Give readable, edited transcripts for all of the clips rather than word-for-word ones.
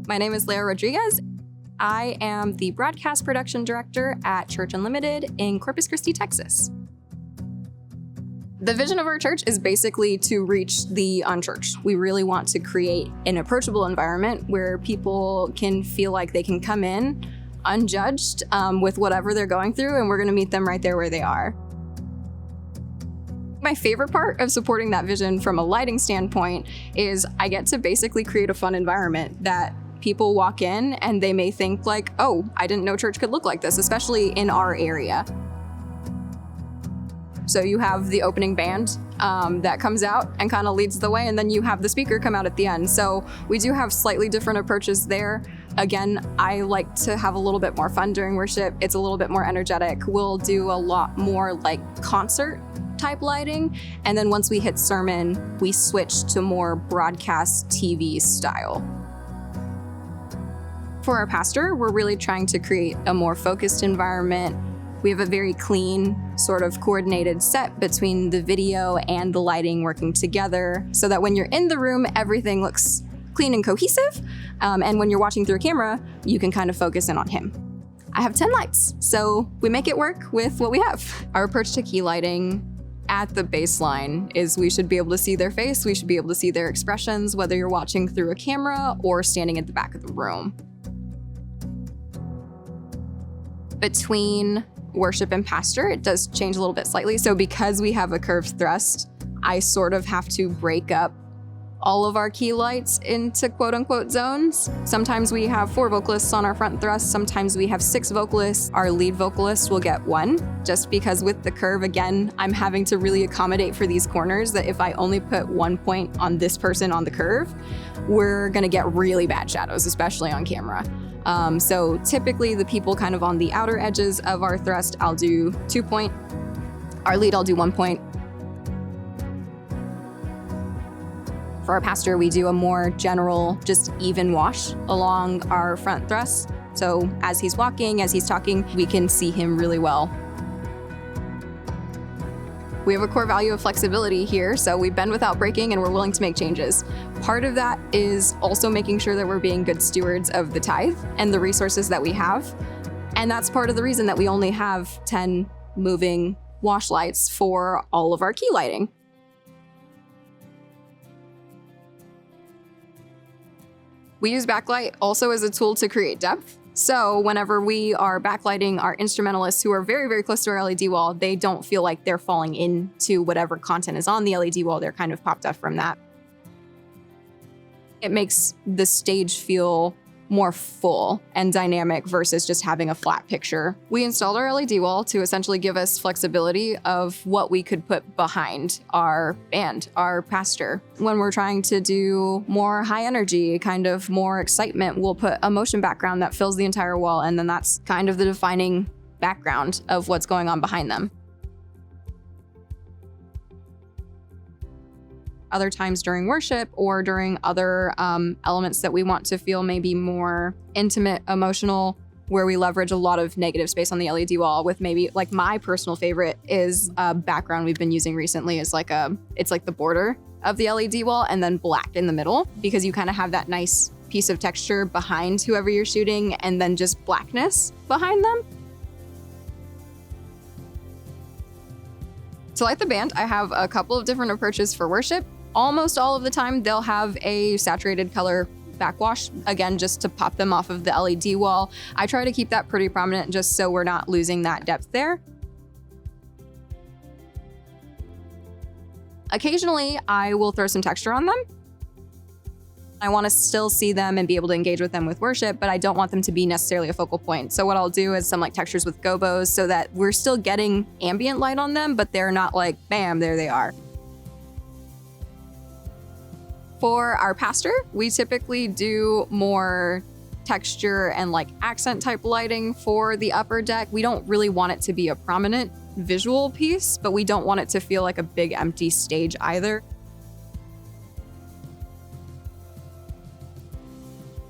My name is Lara Rodriguez. I am the broadcast production director at Church Unlimited in Corpus Christi, Texas. The vision of our church is basically to reach the unchurched. We really want to create an approachable environment where people can feel like they can come in unjudged with whatever they're going through, and we're going to meet them right there where they are. My favorite part of supporting that vision from a lighting standpoint is I get to basically create a fun environment that people walk in and they may think like, oh, I didn't know church could look like this, especially in our area. So you have the opening band that comes out and kind of leads the way, and then you have the speaker come out at the end. So we do have slightly different approaches there. Again, I like to have a little bit more fun during worship. It's a little bit more energetic. We'll do a lot more like concert type lighting. And then once we hit sermon, we switch to more broadcast TV style. For our pastor, we're really trying to create a more focused environment. We have a very clean, sort of coordinated set between the video and the lighting working together so that when you're in the room, everything looks clean and cohesive. And when you're watching through a camera, you can kind of focus in on him. I have 10 lights, so we make it work with what we have. Our approach to key lighting at the baseline is we should be able to see their face, we should be able to see their expressions, whether you're watching through a camera or standing at the back of the room. Between worship and pastor, it does change a little bit slightly. So because we have a curved thrust, I sort of have to break up all of our key lights into quote unquote zones. Sometimes we have 4 vocalists on our front thrust. Sometimes we have 6 vocalists. Our lead vocalist will get 1, just because with the curve, again, I'm having to really accommodate for these corners that if I only put 1 point on this person on the curve, we're gonna get really bad shadows, especially on camera. So typically the people kind of on the outer edges of our thrust, I'll do 2 point. Our lead, I'll do 1 point. For our pastor, we do a more general, just even wash along our front thrust. So as he's walking, as he's talking, we can see him really well. We have a core value of flexibility here, so we bend without breaking and we're willing to make changes. Part of that is also making sure that we're being good stewards of the tithe and the resources that we have. And that's part of the reason that we only have 10 moving wash lights for all of our key lighting. We use backlight also as a tool to create depth. So whenever we are backlighting our instrumentalists who are very, very close to our LED wall, they don't feel like they're falling into whatever content is on the LED wall. They're kind of popped up from that. It makes the stage feel more full and dynamic versus just having a flat picture. We installed our LED wall to essentially give us flexibility of what we could put behind our band, our pastor. When we're trying to do more high energy, kind of more excitement, we'll put a motion background that fills the entire wall, and then that's kind of the defining background of what's going on behind them. Other times during worship or during other elements that we want to feel maybe more intimate, emotional, where we leverage a lot of negative space on the LED wall with maybe like my personal favorite is a background we've been using recently is it's like the border of the LED wall and then black in the middle, because you kind of have that nice piece of texture behind whoever you're shooting and then just blackness behind them. To light the band, I have a couple of different approaches for worship. Almost all of the time, they'll have a saturated color backwash, again, just to pop them off of the LED wall. I try to keep that pretty prominent just so we're not losing that depth there. Occasionally, I will throw some texture on them. I want to still see them and be able to engage with them with worship, but I don't want them to be necessarily a focal point. So what I'll do is some like textures with gobos so that we're still getting ambient light on them, but they're not like, bam, there they are. For our pastor, we typically do more texture and like accent type lighting for the upper deck. We don't really want it to be a prominent visual piece, but we don't want it to feel like a big empty stage either.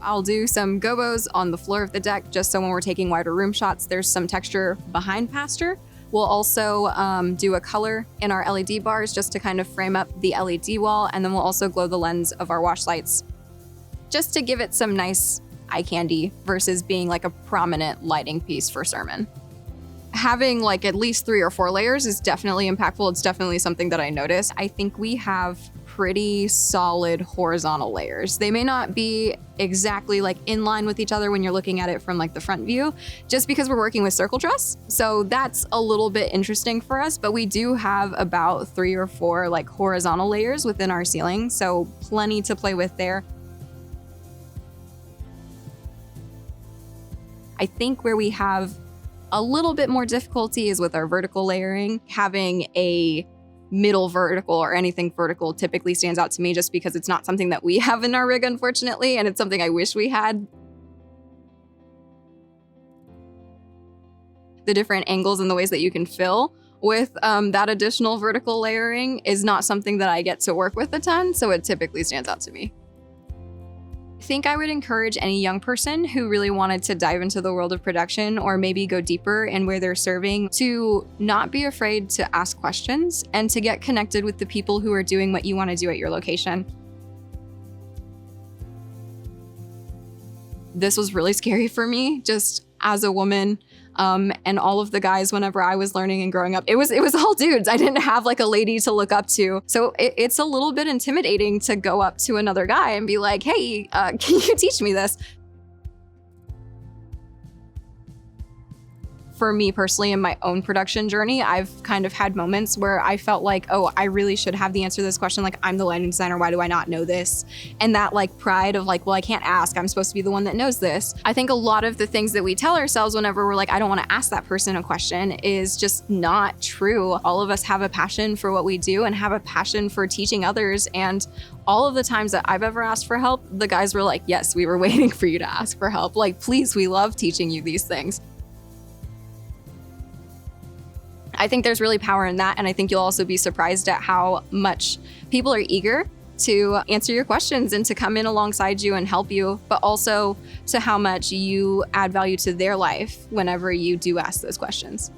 I'll do some gobos on the floor of the deck just so when we're taking wider room shots, there's some texture behind pastor. We'll also do a color in our LED bars just to kind of frame up the LED wall, and then we'll also glow the lens of our wash lights just to give it some nice eye candy versus being like a prominent lighting piece for sermon. Having like at least 3 or 4 layers is definitely impactful. It's definitely something that I notice. I think we have pretty solid horizontal layers. They may not be exactly like in line with each other when you're looking at it from like the front view, just because we're working with circle truss. So that's a little bit interesting for us, but we do have about 3 or 4 like horizontal layers within our ceiling. So plenty to play with there. I think where we have a little bit more difficulty is with our vertical layering. Having a middle vertical or anything vertical typically stands out to me just because it's not something that we have in our rig, unfortunately, and it's something I wish we had. The different angles and the ways that you can fill with that additional vertical layering is not something that I get to work with a ton, so it typically stands out to me. I think I would encourage any young person who really wanted to dive into the world of production or maybe go deeper in where they're serving to not be afraid to ask questions and to get connected with the people who are doing what you want to do at your location. This was really scary for me, just as a woman. And all of the guys, whenever I was learning and growing up, it was all dudes. I didn't have like a lady to look up to. So it's a little bit intimidating to go up to another guy and be like, hey, can you teach me this? For me personally, in my own production journey, I've kind of had moments where I felt like, oh, I really should have the answer to this question. Like, I'm the lighting designer. Why do I not know this? And that like pride of like, well, I can't ask. I'm supposed to be the one that knows this. I think a lot of the things that we tell ourselves whenever we're like, I don't want to ask that person a question is just not true. All of us have a passion for what we do and have a passion for teaching others. And all of the times that I've ever asked for help, the guys were like, yes, we were waiting for you to ask for help. Like, please, we love teaching you these things. I think there's really power in that, and I think you'll also be surprised at how much people are eager to answer your questions and to come in alongside you and help you, but also to how much you add value to their life whenever you do ask those questions.